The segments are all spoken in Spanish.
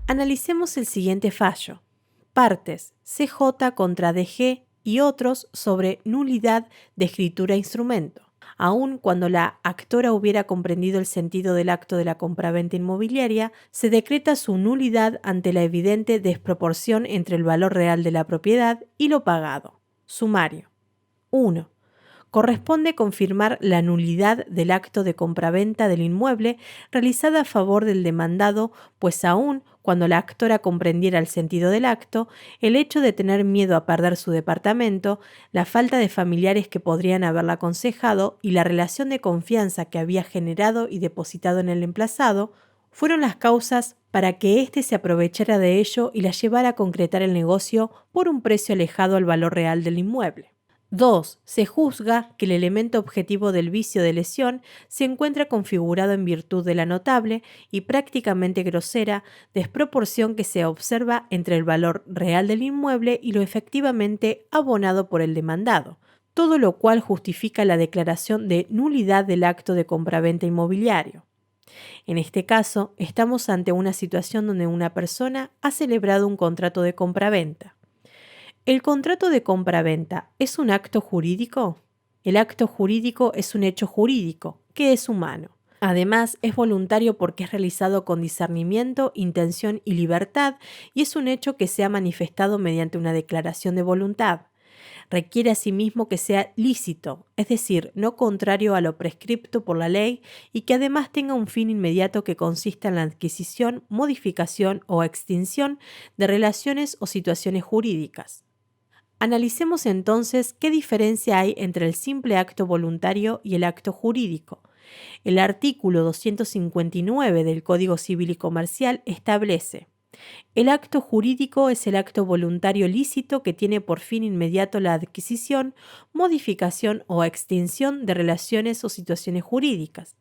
Analicemos el siguiente fallo. Partes CJ contra DG y otros sobre nulidad de escritura e instrumento. Aun cuando la actora hubiera comprendido el sentido del acto de la compraventa inmobiliaria, se decreta su nulidad ante la evidente desproporción entre el valor real de la propiedad y lo pagado. Sumario. 1. Corresponde confirmar la nulidad del acto de compraventa del inmueble realizada a favor del demandado, pues aun cuando la actora comprendiera el sentido del acto, el hecho de tener miedo a perder su departamento, la falta de familiares que podrían haberla aconsejado y la relación de confianza que había generado y depositado en el emplazado, fueron las causas para que éste se aprovechara de ello y la llevara a concretar el negocio por un precio alejado al valor real del inmueble. 2. Se juzga que el elemento objetivo del vicio de lesión se encuentra configurado en virtud de la notable y prácticamente grosera desproporción que se observa entre el valor real del inmueble y lo efectivamente abonado por el demandado, todo lo cual justifica la declaración de nulidad del acto de compraventa inmobiliario. En este caso, estamos ante una situación donde una persona ha celebrado un contrato de compraventa. ¿El contrato de compraventa es un acto jurídico? El acto jurídico es un hecho jurídico, que es humano. Además, es voluntario porque es realizado con discernimiento, intención y libertad, y es un hecho que se ha manifestado mediante una declaración de voluntad. Requiere asimismo que sea lícito, es decir, no contrario a lo prescripto por la ley, y que además tenga un fin inmediato que consista en la adquisición, modificación o extinción de relaciones o situaciones jurídicas. Analicemos entonces qué diferencia hay entre el simple acto voluntario y el acto jurídico. El artículo 259 del Código Civil y Comercial establece: el acto jurídico es el acto voluntario lícito que tiene por fin inmediato la adquisición, modificación o extinción de relaciones o situaciones jurídicas.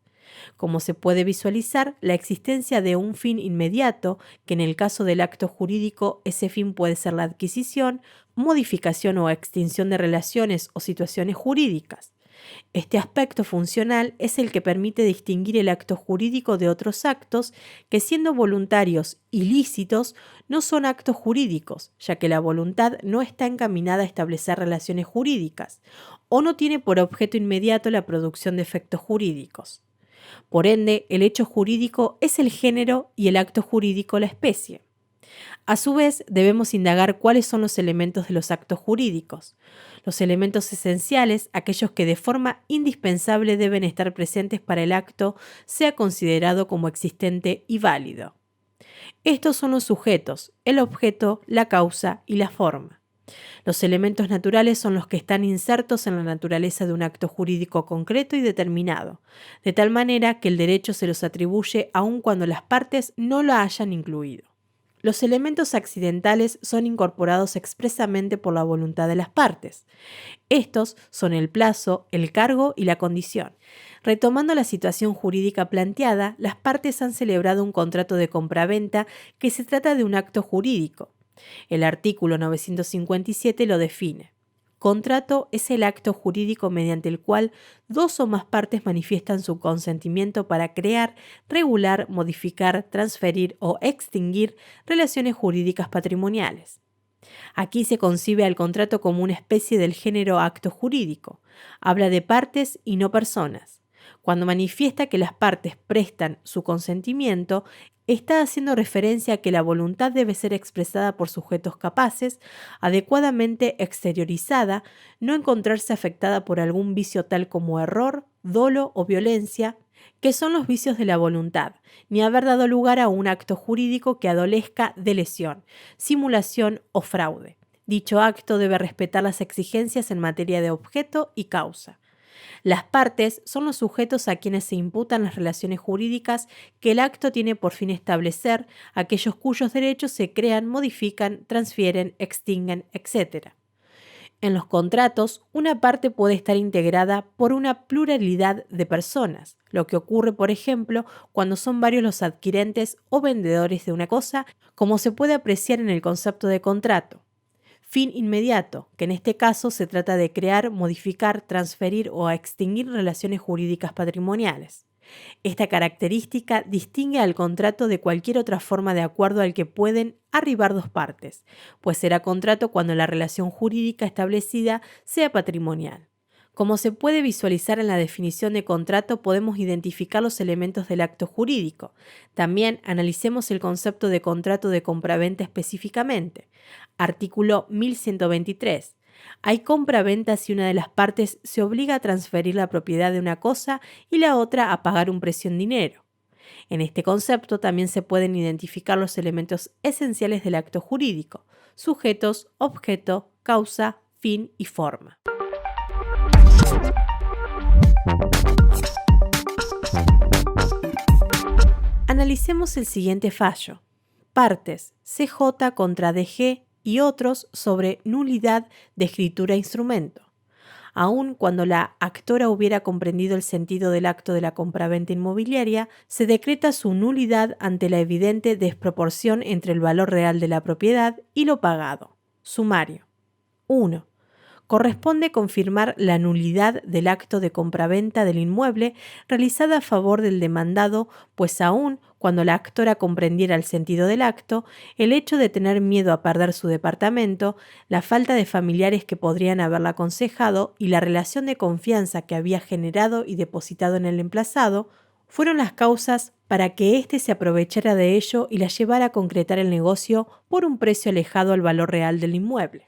Como se puede visualizar, la existencia de un fin inmediato, que en el caso del acto jurídico ese fin puede ser la adquisición, modificación o extinción de relaciones o situaciones jurídicas. Este aspecto funcional es el que permite distinguir el acto jurídico de otros actos que, siendo voluntarios y lícitos, no son actos jurídicos, ya que la voluntad no está encaminada a establecer relaciones jurídicas o no tiene por objeto inmediato la producción de efectos jurídicos. Por ende, el hecho jurídico es el género y el acto jurídico la especie. A su vez, debemos indagar cuáles son los elementos de los actos jurídicos. Los elementos esenciales, aquellos que de forma indispensable deben estar presentes para el acto sea considerado como existente y válido. Estos son los sujetos, el objeto, la causa y la forma. Los elementos naturales son los que están insertos en la naturaleza de un acto jurídico concreto y determinado, de tal manera que el derecho se los atribuye aun cuando las partes no lo hayan incluido. Los elementos accidentales son incorporados expresamente por la voluntad de las partes. Estos son el plazo, el cargo y la condición. Retomando la situación jurídica planteada, las partes han celebrado un contrato de compraventa que se trata de un acto jurídico. El artículo 957 lo define. Contrato es el acto jurídico mediante el cual dos o más partes manifiestan su consentimiento para crear, regular, modificar, transferir o extinguir relaciones jurídicas patrimoniales. Aquí se concibe al contrato como una especie del género acto jurídico. Habla de partes y no personas. Cuando manifiesta que las partes prestan su consentimiento, está haciendo referencia a que la voluntad debe ser expresada por sujetos capaces, adecuadamente exteriorizada, no encontrarse afectada por algún vicio tal como error, dolo o violencia, que son los vicios de la voluntad, ni haber dado lugar a un acto jurídico que adolezca de lesión, simulación o fraude. Dicho acto debe respetar las exigencias en materia de objeto y causa. Las partes son los sujetos a quienes se imputan las relaciones jurídicas que el acto tiene por fin establecer, aquellos cuyos derechos se crean, modifican, transfieren, extinguen, etc. En los contratos, una parte puede estar integrada por una pluralidad de personas, lo que ocurre, por ejemplo, cuando son varios los adquirentes o vendedores de una cosa, como se puede apreciar en el concepto de contrato. Fin inmediato, que en este caso se trata de crear, modificar, transferir o extinguir relaciones jurídicas patrimoniales. Esta característica distingue al contrato de cualquier otra forma de acuerdo al que pueden arribar dos partes, pues será contrato cuando la relación jurídica establecida sea patrimonial. Como se puede visualizar en la definición de contrato, podemos identificar los elementos del acto jurídico. También analicemos el concepto de contrato de compraventa específicamente. Artículo 1123. Hay compraventa si una de las partes se obliga a transferir la propiedad de una cosa y la otra a pagar un precio en dinero. En este concepto también se pueden identificar los elementos esenciales del acto jurídico: sujetos, objeto, causa, fin y forma. Analicemos el siguiente fallo. Partes: CJ contra DG y otros sobre nulidad de escritura e instrumento. Aun cuando la actora hubiera comprendido el sentido del acto de la compraventa inmobiliaria, se decreta su nulidad ante la evidente desproporción entre el valor real de la propiedad y lo pagado. Sumario. 1. Corresponde confirmar la nulidad del acto de compraventa del inmueble realizada a favor del demandado, pues aun cuando la actora comprendiera el sentido del acto, el hecho de tener miedo a perder su departamento, la falta de familiares que podrían haberla aconsejado y la relación de confianza que había generado y depositado en el emplazado, fueron las causas para que éste se aprovechara de ello y la llevara a concretar el negocio por un precio alejado al valor real del inmueble.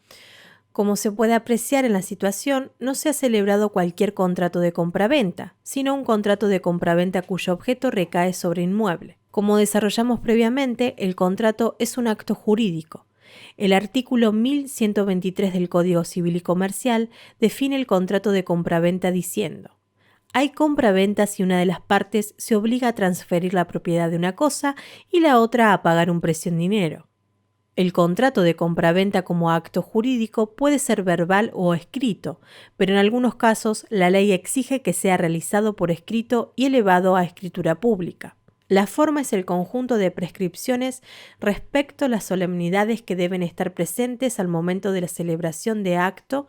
Como se puede apreciar en la situación, no se ha celebrado cualquier contrato de compraventa, sino un contrato de compraventa cuyo objeto recae sobre inmueble. Como desarrollamos previamente, el contrato es un acto jurídico. El artículo 1123 del Código Civil y Comercial define el contrato de compraventa diciendo: hay compraventa si una de las partes se obliga a transferir la propiedad de una cosa y la otra a pagar un precio en dinero. El contrato de compraventa como acto jurídico puede ser verbal o escrito, pero en algunos casos la ley exige que sea realizado por escrito y elevado a escritura pública. La forma es el conjunto de prescripciones respecto a las solemnidades que deben estar presentes al momento de la celebración de acto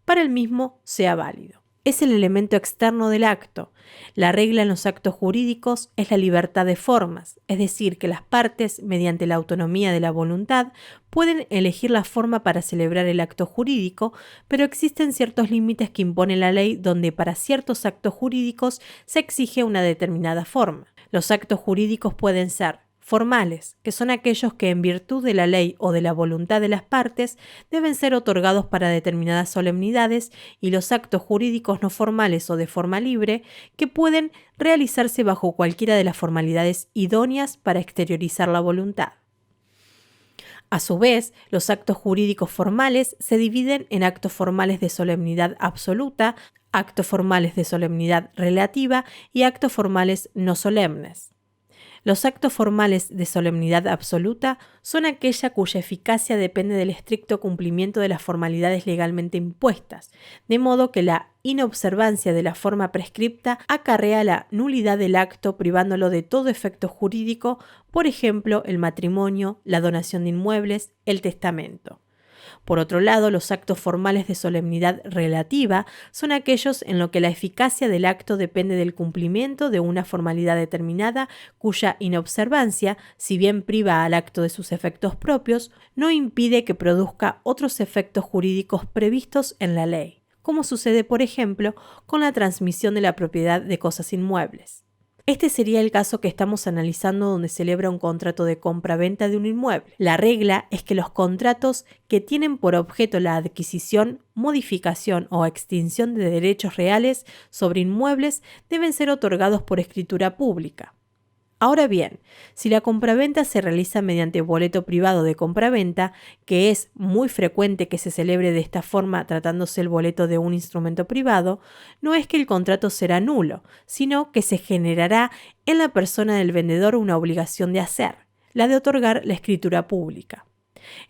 para el mismo sea válido. Es el elemento externo del acto. La regla en los actos jurídicos es la libertad de formas, es decir, que las partes, mediante la autonomía de la voluntad, pueden elegir la forma para celebrar el acto jurídico, pero existen ciertos límites que impone la ley donde para ciertos actos jurídicos se exige una determinada forma. Los actos jurídicos pueden ser formales, que son aquellos que en virtud de la ley o de la voluntad de las partes deben ser otorgados para determinadas solemnidades, y los actos jurídicos no formales o de forma libre, que pueden realizarse bajo cualquiera de las formalidades idóneas para exteriorizar la voluntad. A su vez, los actos jurídicos formales se dividen en actos formales de solemnidad absoluta, actos formales de solemnidad relativa y actos formales no solemnes. Los actos formales de solemnidad absoluta son aquella cuya eficacia depende del estricto cumplimiento de las formalidades legalmente impuestas, de modo que la inobservancia de la forma prescripta acarrea la nulidad del acto, privándolo de todo efecto jurídico, por ejemplo, el matrimonio, la donación de inmuebles, el testamento. Por otro lado, los actos formales de solemnidad relativa son aquellos en los que la eficacia del acto depende del cumplimiento de una formalidad determinada, cuya inobservancia, si bien priva al acto de sus efectos propios, no impide que produzca otros efectos jurídicos previstos en la ley, como sucede, por ejemplo, con la transmisión de la propiedad de cosas inmuebles. Este sería el caso que estamos analizando, donde celebra un contrato de compra-venta de un inmueble. La regla es que los contratos que tienen por objeto la adquisición, modificación o extinción de derechos reales sobre inmuebles deben ser otorgados por escritura pública. Ahora bien, si la compraventa se realiza mediante boleto privado de compraventa, que es muy frecuente que se celebre de esta forma tratándose el boleto de un instrumento privado, no es que el contrato será nulo, sino que se generará en la persona del vendedor una obligación de hacer, la de otorgar la escritura pública.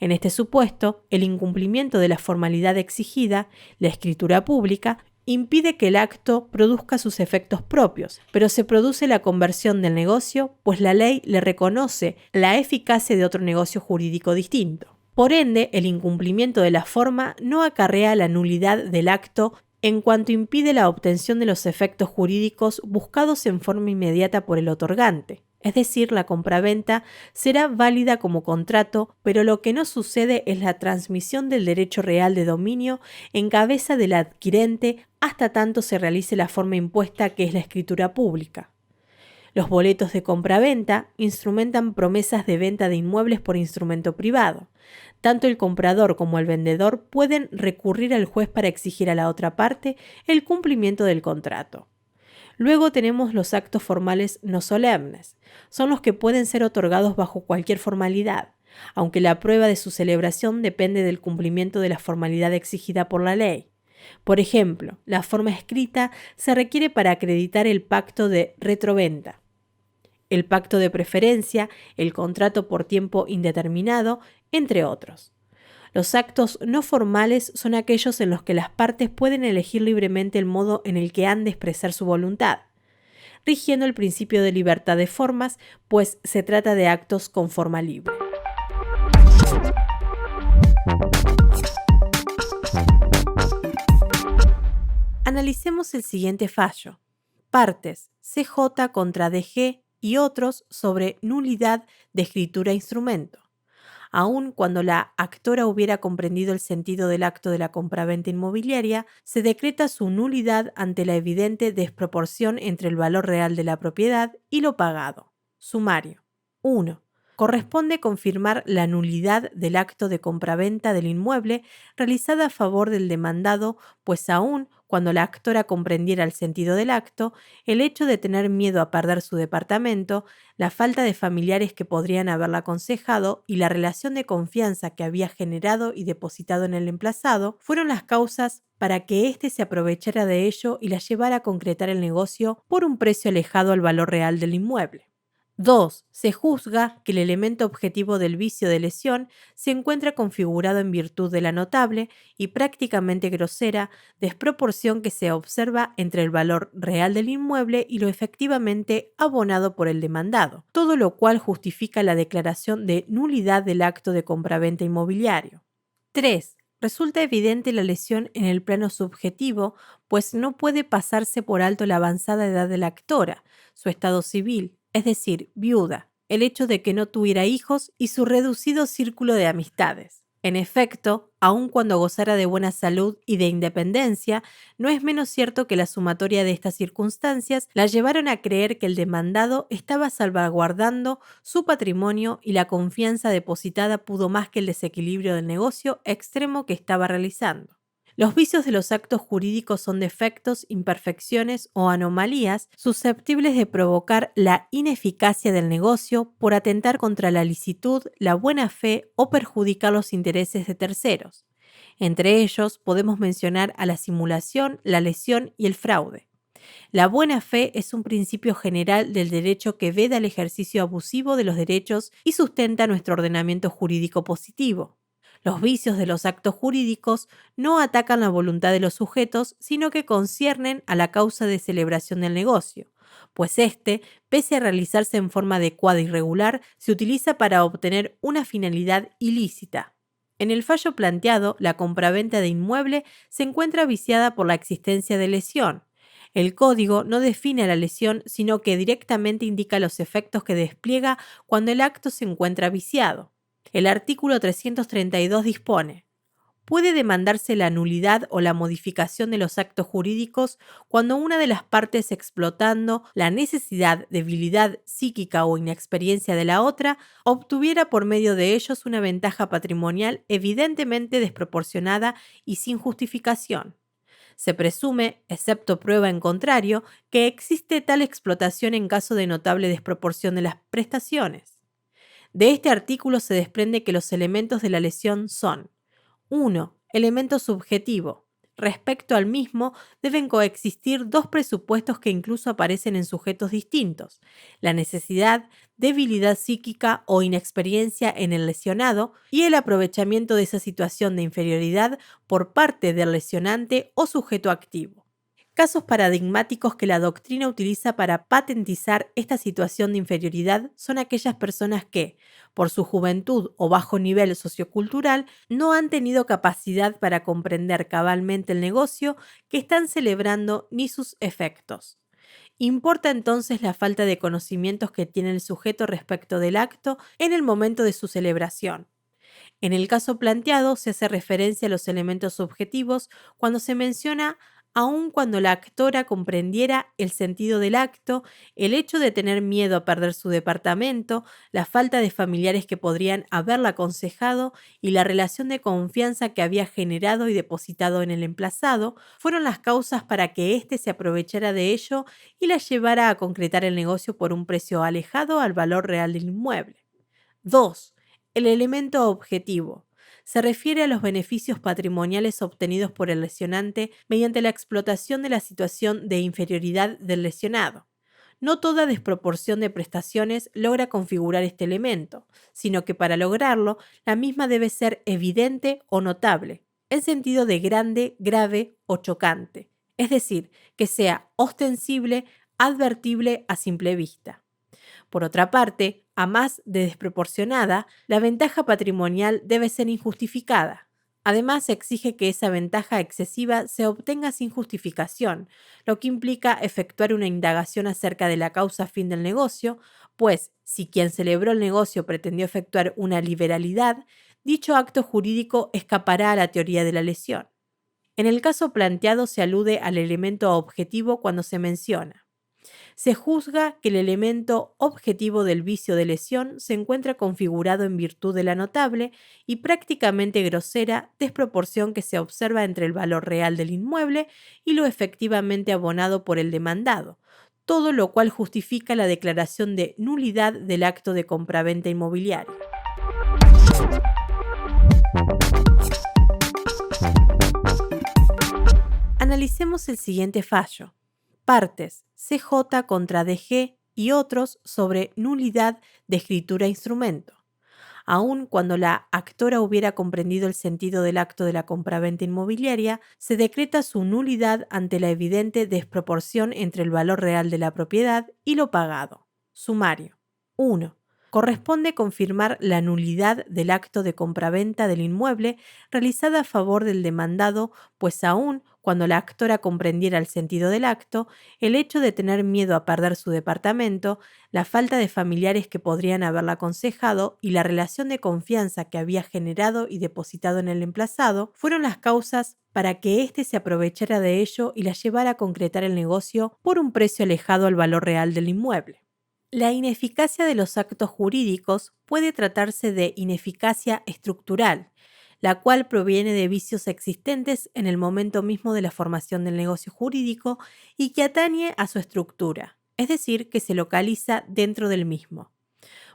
En este supuesto, el incumplimiento de la formalidad exigida, la escritura pública, impide que el acto produzca sus efectos propios, pero se produce la conversión del negocio, pues la ley le reconoce la eficacia de otro negocio jurídico distinto. Por ende, el incumplimiento de la forma no acarrea la nulidad del acto en cuanto impide la obtención de los efectos jurídicos buscados en forma inmediata por el otorgante. Es decir, la compraventa será válida como contrato, pero lo que no sucede es la transmisión del derecho real de dominio en cabeza del adquirente hasta tanto se realice la forma impuesta, que es la escritura pública. Los boletos de compraventa instrumentan promesas de venta de inmuebles por instrumento privado. Tanto el comprador como el vendedor pueden recurrir al juez para exigir a la otra parte el cumplimiento del contrato. Luego tenemos los actos formales no solemnes. Son los que pueden ser otorgados bajo cualquier formalidad, aunque la prueba de su celebración depende del cumplimiento de la formalidad exigida por la ley. Por ejemplo, la forma escrita se requiere para acreditar el pacto de retroventa, el pacto de preferencia, el contrato por tiempo indeterminado, entre otros. Los actos no formales son aquellos en los que las partes pueden elegir libremente el modo en el que han de expresar su voluntad, rigiendo el principio de libertad de formas, pues se trata de actos con forma libre. Analicemos el siguiente fallo. Partes CJ contra DG y otros sobre nulidad de escritura e instrumento. Aun cuando la actora hubiera comprendido el sentido del acto de la compraventa inmobiliaria, se decreta su nulidad ante la evidente desproporción entre el valor real de la propiedad y lo pagado. Sumario. 1. Corresponde confirmar la nulidad del acto de compraventa del inmueble realizada a favor del demandado, pues aun cuando la actora comprendiera el sentido del acto, el hecho de tener miedo a perder su departamento, la falta de familiares que podrían haberla aconsejado y la relación de confianza que había generado y depositado en el emplazado fueron las causas para que éste se aprovechara de ello y la llevara a concretar el negocio por un precio alejado al valor real del inmueble. 2. Se juzga que el elemento objetivo del vicio de lesión se encuentra configurado en virtud de la notable y prácticamente grosera desproporción que se observa entre el valor real del inmueble y lo efectivamente abonado por el demandado, todo lo cual justifica la declaración de nulidad del acto de compraventa inmobiliario. 3. Resulta evidente la lesión en el plano subjetivo, pues no puede pasarse por alto la avanzada edad de la actora, su estado civil, es decir, viuda, el hecho de que no tuviera hijos y su reducido círculo de amistades. En efecto, aun cuando gozara de buena salud y de independencia, no es menos cierto que la sumatoria de estas circunstancias la llevaron a creer que el demandado estaba salvaguardando su patrimonio y la confianza depositada pudo más que el desequilibrio del negocio extremo que estaba realizando. Los vicios de los actos jurídicos son defectos, imperfecciones o anomalías susceptibles de provocar la ineficacia del negocio por atentar contra la licitud, la buena fe o perjudicar los intereses de terceros. Entre ellos podemos mencionar a la simulación, la lesión y el fraude. La buena fe es un principio general del derecho que veda el ejercicio abusivo de los derechos y sustenta nuestro ordenamiento jurídico positivo. Los vicios de los actos jurídicos no atacan la voluntad de los sujetos, sino que conciernen a la causa de celebración del negocio, pues éste, pese a realizarse en forma adecuada y regular, se utiliza para obtener una finalidad ilícita. En el fallo planteado, la compraventa de inmueble se encuentra viciada por la existencia de lesión. El código no define la lesión, sino que directamente indica los efectos que despliega cuando el acto se encuentra viciado. El artículo 332 dispone: puede demandarse la nulidad o la modificación de los actos jurídicos cuando una de las partes, explotando la necesidad, debilidad psíquica o inexperiencia de la otra, obtuviera por medio de ellos una ventaja patrimonial evidentemente desproporcionada y sin justificación. Se presume, excepto prueba en contrario, que existe tal explotación en caso de notable desproporción de las prestaciones. De este artículo se desprende que los elementos de la lesión son: 1. Elemento subjetivo. Respecto al mismo, deben coexistir dos presupuestos que incluso aparecen en sujetos distintos: la necesidad, debilidad psíquica o inexperiencia en el lesionado y el aprovechamiento de esa situación de inferioridad por parte del lesionante o sujeto activo. Casos paradigmáticos que la doctrina utiliza para patentizar esta situación de inferioridad son aquellas personas que, por su juventud o bajo nivel sociocultural, no han tenido capacidad para comprender cabalmente el negocio que están celebrando ni sus efectos. Importa entonces la falta de conocimientos que tiene el sujeto respecto del acto en el momento de su celebración. En el caso planteado se hace referencia a los elementos subjetivos cuando se menciona aun cuando la actora comprendiera el sentido del acto, el hecho de tener miedo a perder su departamento, la falta de familiares que podrían haberla aconsejado y la relación de confianza que había generado y depositado en el emplazado, fueron las causas para que éste se aprovechara de ello y la llevara a concretar el negocio por un precio alejado al valor real del inmueble. 2. El elemento objetivo. Se refiere a los beneficios patrimoniales obtenidos por el lesionante mediante la explotación de la situación de inferioridad del lesionado. No toda desproporción de prestaciones logra configurar este elemento, sino que para lograrlo, la misma debe ser evidente o notable, en sentido de grande, grave o chocante, es decir, que sea ostensible, advertible a simple vista. Por otra parte, a más de desproporcionada, la ventaja patrimonial debe ser injustificada. Además, se exige que esa ventaja excesiva se obtenga sin justificación, lo que implica efectuar una indagación acerca de la causa fin del negocio, pues si quien celebró el negocio pretendió efectuar una liberalidad, dicho acto jurídico escapará a la teoría de la lesión. En el caso planteado se alude al elemento objetivo cuando se menciona: se juzga que el elemento objetivo del vicio de lesión se encuentra configurado en virtud de la notable y prácticamente grosera desproporción que se observa entre el valor real del inmueble y lo efectivamente abonado por el demandado, todo lo cual justifica la declaración de nulidad del acto de compraventa inmobiliaria. Analicemos el siguiente fallo. Partes: CJ contra DG y otros sobre nulidad de escritura-instrumento. Aun cuando la actora hubiera comprendido el sentido del acto de la compraventa inmobiliaria, se decreta su nulidad ante la evidente desproporción entre el valor real de la propiedad y lo pagado. Sumario. 1. Corresponde confirmar la nulidad del acto de compraventa del inmueble realizada a favor del demandado, pues aun cuando la actora comprendiera el sentido del acto, el hecho de tener miedo a perder su departamento, la falta de familiares que podrían haberla aconsejado y la relación de confianza que había generado y depositado en el emplazado fueron las causas para que éste se aprovechara de ello y la llevara a concretar el negocio por un precio alejado al valor real del inmueble. La ineficacia de los actos jurídicos puede tratarse de ineficacia estructural, la cual proviene de vicios existentes en el momento mismo de la formación del negocio jurídico y que atañe a su estructura, es decir, que se localiza dentro del mismo.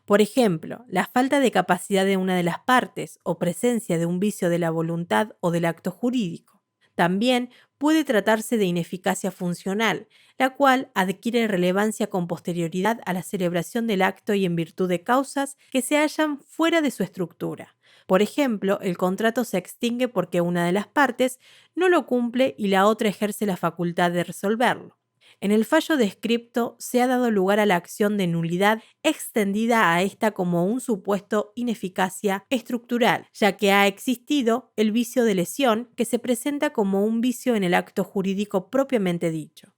Por ejemplo, la falta de capacidad de una de las partes o presencia de un vicio de la voluntad o del acto jurídico. También puede tratarse de ineficacia funcional, la cual adquiere relevancia con posterioridad a la celebración del acto y en virtud de causas que se hallan fuera de su estructura. Por ejemplo, el contrato se extingue porque una de las partes no lo cumple y la otra ejerce la facultad de resolverlo. En el fallo descripto se ha dado lugar a la acción de nulidad extendida a esta como un supuesto ineficacia estructural, ya que ha existido el vicio de lesión que se presenta como un vicio en el acto jurídico propiamente dicho.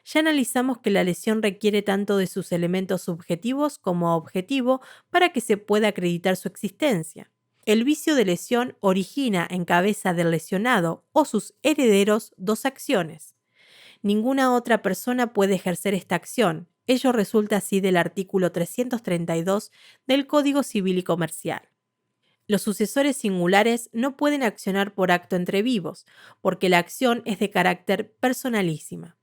Ya analizamos que la lesión requiere tanto de sus elementos subjetivos como objetivo para que se pueda acreditar su existencia. El vicio de lesión origina en cabeza del lesionado o sus herederos dos acciones. Ninguna otra persona puede ejercer esta acción. Ello resulta así del artículo 332 del Código Civil y Comercial. Los sucesores singulares no pueden accionar por acto entre vivos, porque la acción es de carácter personalísima.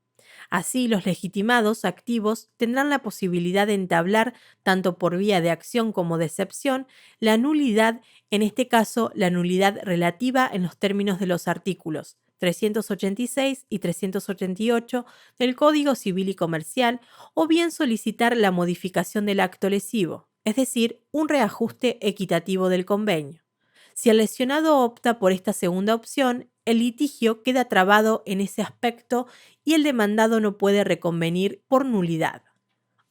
Así, los legitimados activos tendrán la posibilidad de entablar, tanto por vía de acción como de excepción, la nulidad, en este caso, la nulidad relativa en los términos de los artículos 386 y 388 del Código Civil y Comercial, o bien solicitar la modificación del acto lesivo, es decir, un reajuste equitativo del convenio. Si el lesionado opta por esta segunda opción, el litigio queda trabado en ese aspecto y el demandado no puede reconvenir por nulidad.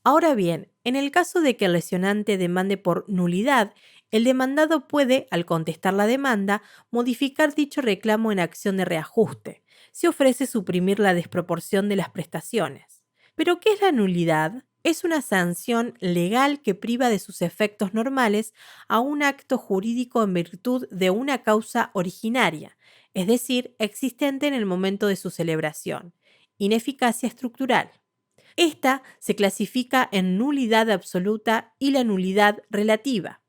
Ahora bien, en el caso de que el lesionante demande por nulidad, el demandado puede, al contestar la demanda, modificar dicho reclamo en acción de reajuste. Se ofrece suprimir la desproporción de las prestaciones. ¿Pero qué es la nulidad? Es una sanción legal que priva de sus efectos normales a un acto jurídico en virtud de una causa originaria, es decir, existente en el momento de su celebración. Ineficacia estructural. Esta se clasifica en nulidad absoluta y la nulidad relativa.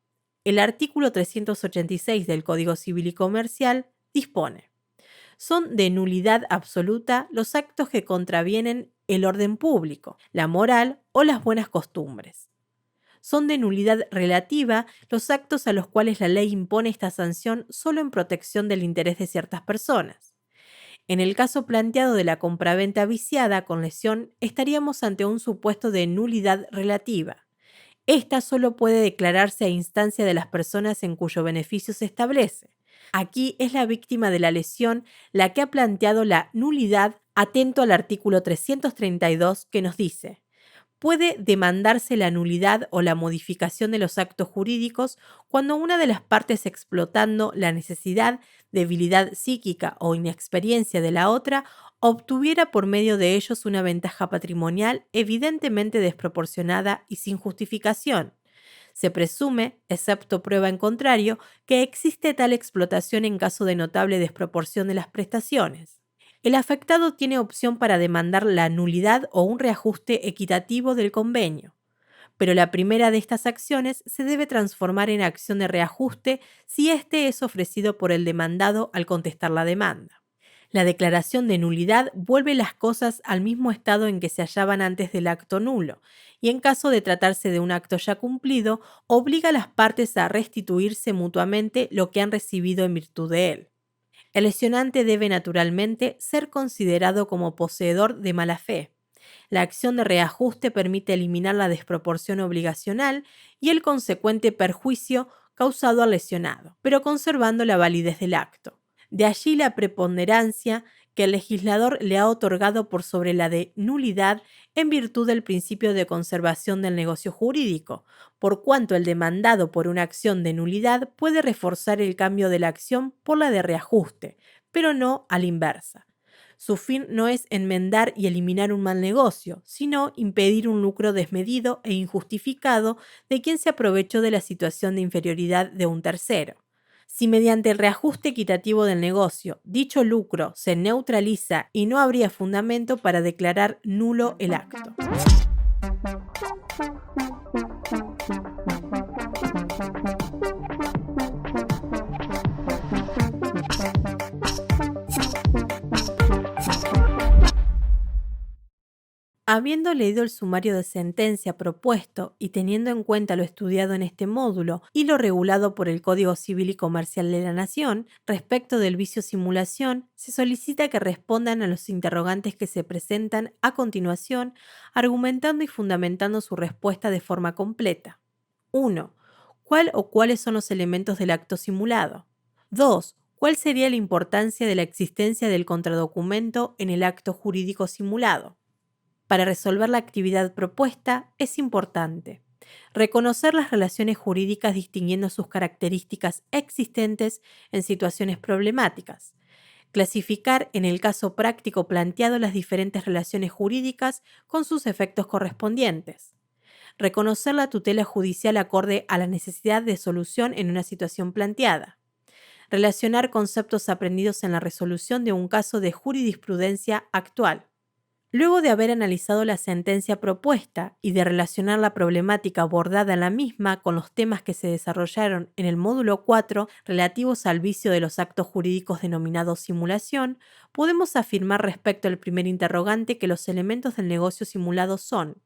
El artículo 386 del Código Civil y Comercial dispone: son de nulidad absoluta los actos que contravienen el orden público, la moral o las buenas costumbres. Son de nulidad relativa los actos a los cuales la ley impone esta sanción solo en protección del interés de ciertas personas. En el caso planteado de la compraventa viciada con lesión, estaríamos ante un supuesto de nulidad relativa. Esta solo puede declararse a instancia de las personas en cuyo beneficio se establece. Aquí es la víctima de la lesión la que ha planteado la nulidad, atento al artículo 332 que nos dice: puede demandarse la nulidad o la modificación de los actos jurídicos cuando una de las partes, explotando la necesidad, debilidad psíquica o inexperiencia de la otra, obtuviera por medio de ellos una ventaja patrimonial evidentemente desproporcionada y sin justificación. Se presume, excepto prueba en contrario, que existe tal explotación en caso de notable desproporción de las prestaciones. El afectado tiene opción para demandar la nulidad o un reajuste equitativo del convenio, pero la primera de estas acciones se debe transformar en acción de reajuste si éste es ofrecido por el demandado al contestar la demanda. La declaración de nulidad vuelve las cosas al mismo estado en que se hallaban antes del acto nulo, y en caso de tratarse de un acto ya cumplido, obliga a las partes a restituirse mutuamente lo que han recibido en virtud de él. El lesionante debe naturalmente ser considerado como poseedor de mala fe. La acción de reajuste permite eliminar la desproporción obligacional y el consecuente perjuicio causado al lesionado, pero conservando la validez del acto. De allí la preponderancia que el legislador le ha otorgado por sobre la de nulidad en virtud del principio de conservación del negocio jurídico, por cuanto el demandado por una acción de nulidad puede reforzar el cambio de la acción por la de reajuste, pero no a la inversa. Su fin no es enmendar y eliminar un mal negocio, sino impedir un lucro desmedido e injustificado de quien se aprovechó de la situación de inferioridad de un tercero. Si mediante el reajuste equitativo del negocio dicho lucro se neutraliza y no habría fundamento para declarar nulo el acto. Habiendo leído el sumario de sentencia propuesto y teniendo en cuenta lo estudiado en este módulo y lo regulado por el Código Civil y Comercial de la Nación, respecto del vicio simulación, se solicita que respondan a los interrogantes que se presentan a continuación, argumentando y fundamentando su respuesta de forma completa. 1. ¿Cuál o cuáles son los elementos del acto simulado? 2. ¿Cuál sería la importancia de la existencia del contradocumento en el acto jurídico simulado? Para resolver la actividad propuesta es importante reconocer las relaciones jurídicas distinguiendo sus características existentes en situaciones problemáticas, clasificar en el caso práctico planteado las diferentes relaciones jurídicas con sus efectos correspondientes, reconocer la tutela judicial acorde a la necesidad de solución en una situación planteada, relacionar conceptos aprendidos en la resolución de un caso de jurisprudencia actual. Luego de haber analizado la sentencia propuesta y de relacionar la problemática abordada en la misma con los temas que se desarrollaron en el módulo 4 relativos al vicio de los actos jurídicos denominados simulación, podemos afirmar respecto al primer interrogante que los elementos del negocio simulado son: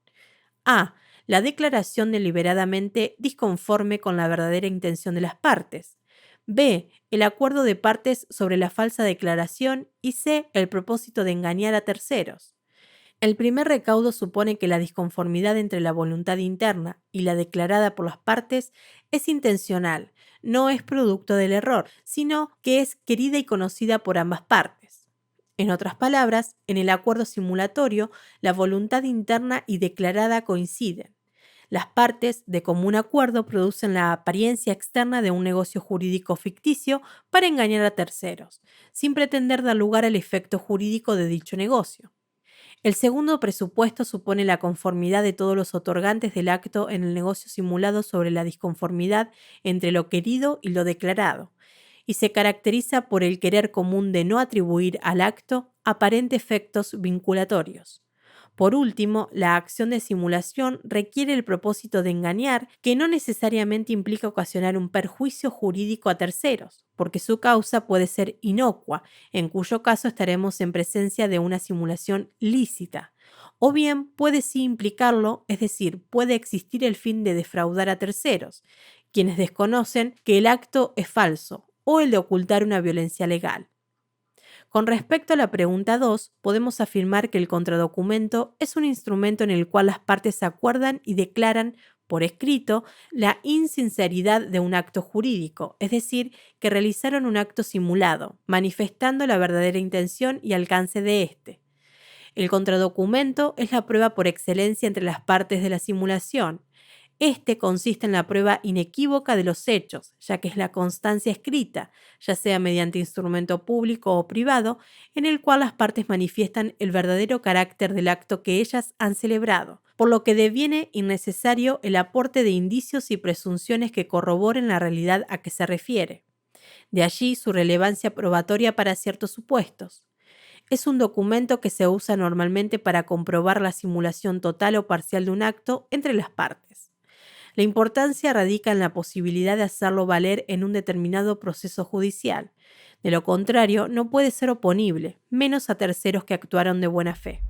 a. La declaración deliberadamente disconforme con la verdadera intención de las partes. B. El acuerdo de partes sobre la falsa declaración. Y C. El propósito de engañar a terceros. El primer recaudo supone que la disconformidad entre la voluntad interna y la declarada por las partes es intencional, no es producto del error, sino que es querida y conocida por ambas partes. En otras palabras, en el acuerdo simulatorio, la voluntad interna y declarada coinciden. Las partes, de común acuerdo, producen la apariencia externa de un negocio jurídico ficticio para engañar a terceros, sin pretender dar lugar al efecto jurídico de dicho negocio. El segundo presupuesto supone la conformidad de todos los otorgantes del acto en el negocio simulado sobre la disconformidad entre lo querido y lo declarado, y se caracteriza por el querer común de no atribuir al acto aparentes efectos vinculatorios. Por último, la acción de simulación requiere el propósito de engañar, que no necesariamente implica ocasionar un perjuicio jurídico a terceros, porque su causa puede ser inocua, en cuyo caso estaremos en presencia de una simulación lícita. O bien puede sí implicarlo, es decir, puede existir el fin de defraudar a terceros, quienes desconocen que el acto es falso, o el de ocultar una violencia legal. Con respecto a la pregunta 2, podemos afirmar que el contradocumento es un instrumento en el cual las partes acuerdan y declaran por escrito la insinceridad de un acto jurídico, es decir, que realizaron un acto simulado, manifestando la verdadera intención y alcance de éste. El contradocumento es la prueba por excelencia entre las partes de la simulación. Este consiste en la prueba inequívoca de los hechos, ya que es la constancia escrita, ya sea mediante instrumento público o privado, en el cual las partes manifiestan el verdadero carácter del acto que ellas han celebrado, por lo que deviene innecesario el aporte de indicios y presunciones que corroboren la realidad a que se refiere. De allí su relevancia probatoria para ciertos supuestos. Es un documento que se usa normalmente para comprobar la simulación total o parcial de un acto entre las partes. La importancia radica en la posibilidad de hacerlo valer en un determinado proceso judicial. De lo contrario, no puede ser oponible, menos a terceros que actuaron de buena fe.